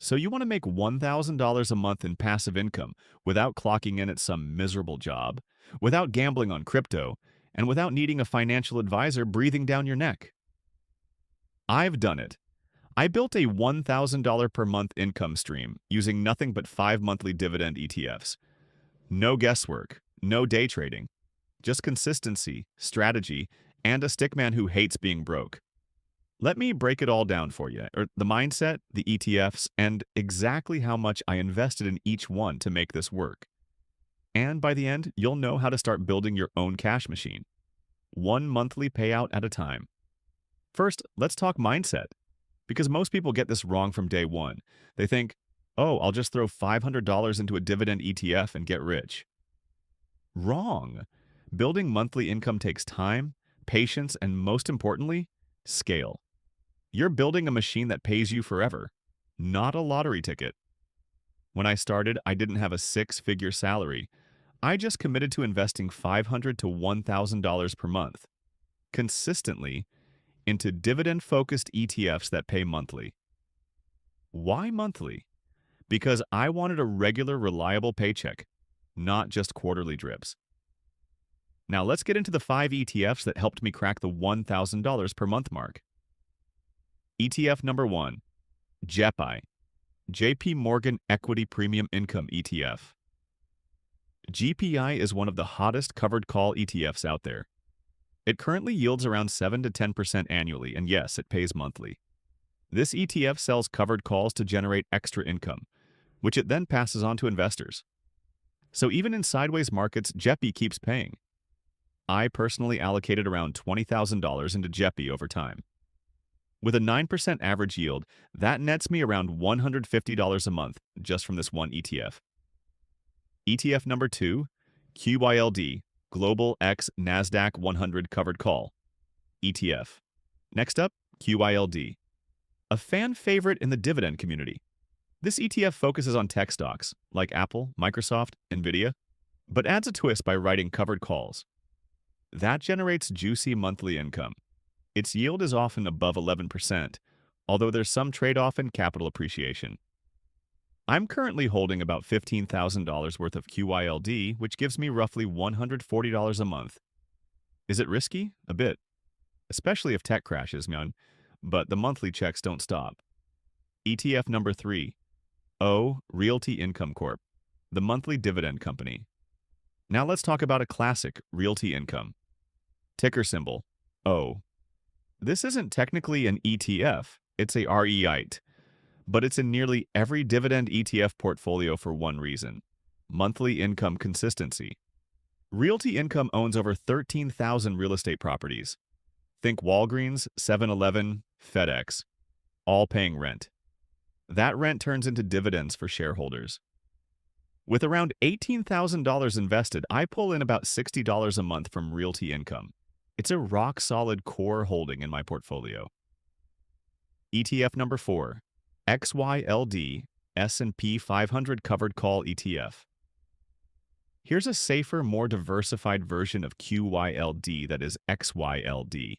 So you want to make $1,000 a month in passive income without clocking in at some miserable job, without gambling on crypto, and without needing a financial advisor breathing down your neck. I've done it. I built a $1,000 per month income stream using nothing but 5 monthly dividend ETFs. No guesswork, no day trading, just consistency, strategy, and a stickman who hates being broke. Let me break it all down for you, or the mindset, the ETFs, and exactly how much I invested in each one to make this work. And by the end, you'll know how to start building your own cash machine, one monthly payout at a time. First, let's talk mindset, because most people get this wrong from day one. They think, oh, I'll just throw $500 into a dividend ETF and get rich. Wrong. Building monthly income takes time, patience, and most importantly, scale. You're building a machine that pays you forever, not a lottery ticket. When I started, I didn't have a six-figure salary. I just committed to investing $500 to $1,000 per month, consistently, into dividend-focused ETFs that pay monthly. Why monthly? Because I wanted a regular, reliable paycheck, not just quarterly drips. Now let's get into the 5 ETFs that helped me crack the $1,000 per month mark. ETF number 1, JEPI, JP Morgan Equity Premium Income ETF. GPI is one of the hottest covered call ETFs out there. It currently yields around 7 to 10% annually, and yes, it pays monthly. This ETF sells covered calls to generate extra income, which it then passes on to investors. So even in sideways markets, JEPI keeps paying. I personally allocated around $20,000 into JEPI over time. With a 9% average yield, that nets me around $150 a month just from this one ETF. ETF number 2, QYLD, Global X NASDAQ 100 Covered Call ETF. Next up, QYLD, a fan favorite in the dividend community. This ETF focuses on tech stocks like Apple, Microsoft, Nvidia, but adds a twist by writing covered calls. That generates juicy monthly income. Its yield is often above 11%, although there's some trade-off in capital appreciation. I'm currently holding about $15,000 worth of QYLD, which gives me roughly $140 a month. Is it risky? A bit. Especially if tech crashes, man. But the monthly checks don't stop. ETF number 3, Realty Income Corp, the monthly dividend company. Now let's talk about a classic, Realty Income. Ticker symbol, O. This isn't technically an ETF, it's a REIT, but it's in nearly every dividend ETF portfolio for one reason: monthly income consistency. Realty Income owns over 13,000 real estate properties. Think Walgreens, 7-Eleven, FedEx, all paying rent. That rent turns into dividends for shareholders. With around $18,000 invested, I pull in about $60 a month from Realty Income. It's a rock-solid core holding in my portfolio. ETF number 4, XYLD S&P 500 Covered Call ETF. Here's a safer, more diversified version of QYLD that is XYLD.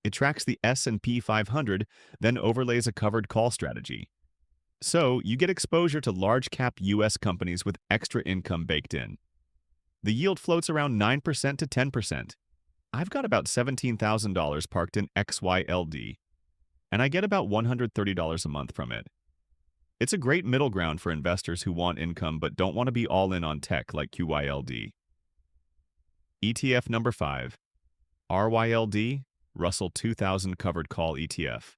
It tracks the S&P 500, then overlays a covered call strategy. So you get exposure to large-cap U.S. companies with extra income baked in. The yield floats around 9% to 10%. I've got about $17,000 parked in XYLD, and I get about $130 a month from it. It's a great middle ground for investors who want income but don't want to be all in on tech like QYLD. ETF number 5, RYLD, Russell 2000 Covered Call ETF.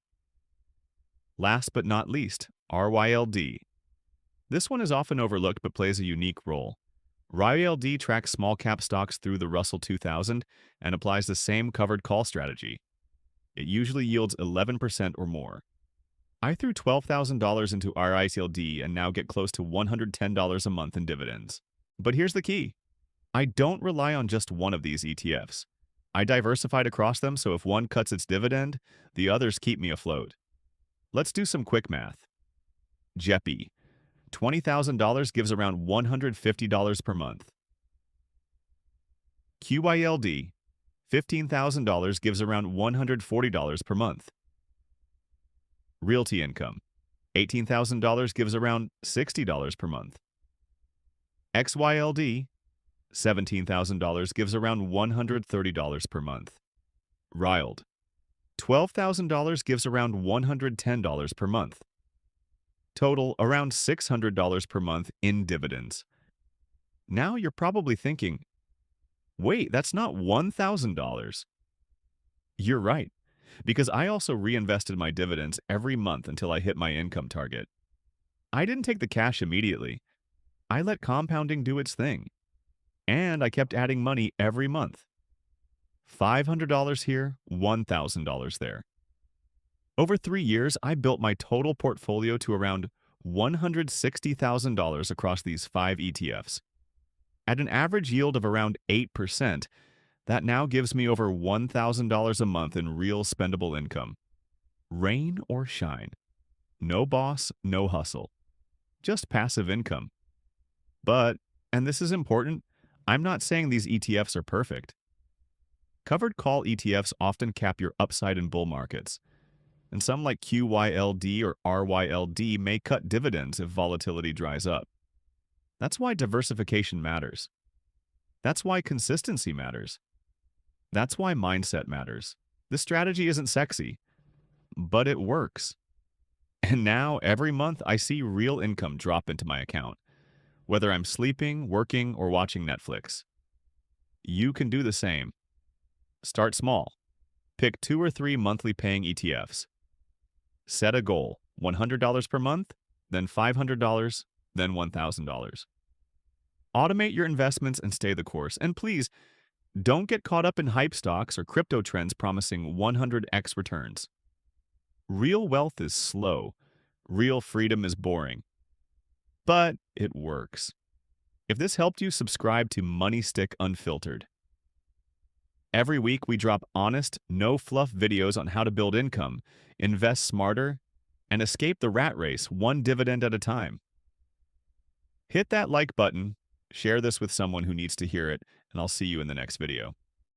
Last but not least, RYLD. This one is often overlooked but plays a unique role. RYLD tracks small-cap stocks through the Russell 2000 and applies the same covered call strategy. It usually yields 11% or more. I threw $12,000 into RYLD and now get close to $110 a month in dividends. But here's the key. I don't rely on just one of these ETFs. I diversified across them, so if one cuts its dividend, the others keep me afloat. Let's do some quick math. JEPI. $20,000 gives around $150 per month. QYLD. $15,000 gives around $140 per month. Realty Income. $18,000 gives around $60 per month. XYLD, $17,000 gives around $130 per month. RYLD, $12,000 gives around $110 per month. Total, around $600 per month in dividends. Now you're probably thinking, wait, that's not $1,000. You're right, because I also reinvested my dividends every month until I hit my income target. I didn't take the cash immediately. I let compounding do its thing. And I kept adding money every month. $500 here, $1,000 there. Over 3 years, I built my total portfolio to around $160,000 across these 5 ETFs. At an average yield of around 8%, that now gives me over $1,000 a month in real spendable income. Rain or shine. No boss, no hustle. Just passive income. But, and this is important, I'm not saying these ETFs are perfect. Covered call ETFs often cap your upside in bull markets, and some like QYLD or RYLD may cut dividends if volatility dries up. That's why diversification matters. That's why consistency matters. That's why mindset matters. This strategy isn't sexy, but it works. And now, every month, I see real income drop into my account, whether I'm sleeping, working, or watching Netflix. You can do the same. Start small. Pick 2 or 3 monthly paying ETFs. Set a goal, $100 per month, then $500, then $1,000. Automate your investments and stay the course. And please, don't get caught up in hype stocks or crypto trends promising 100x returns. Real wealth is slow. Real freedom is boring. But it works. If this helped you, subscribe to Money Stick Unfiltered. Every week, we drop honest, no-fluff videos on how to build income, invest smarter, and escape the rat race one dividend at a time. Hit that like button, share this with someone who needs to hear it, and I'll see you in the next video.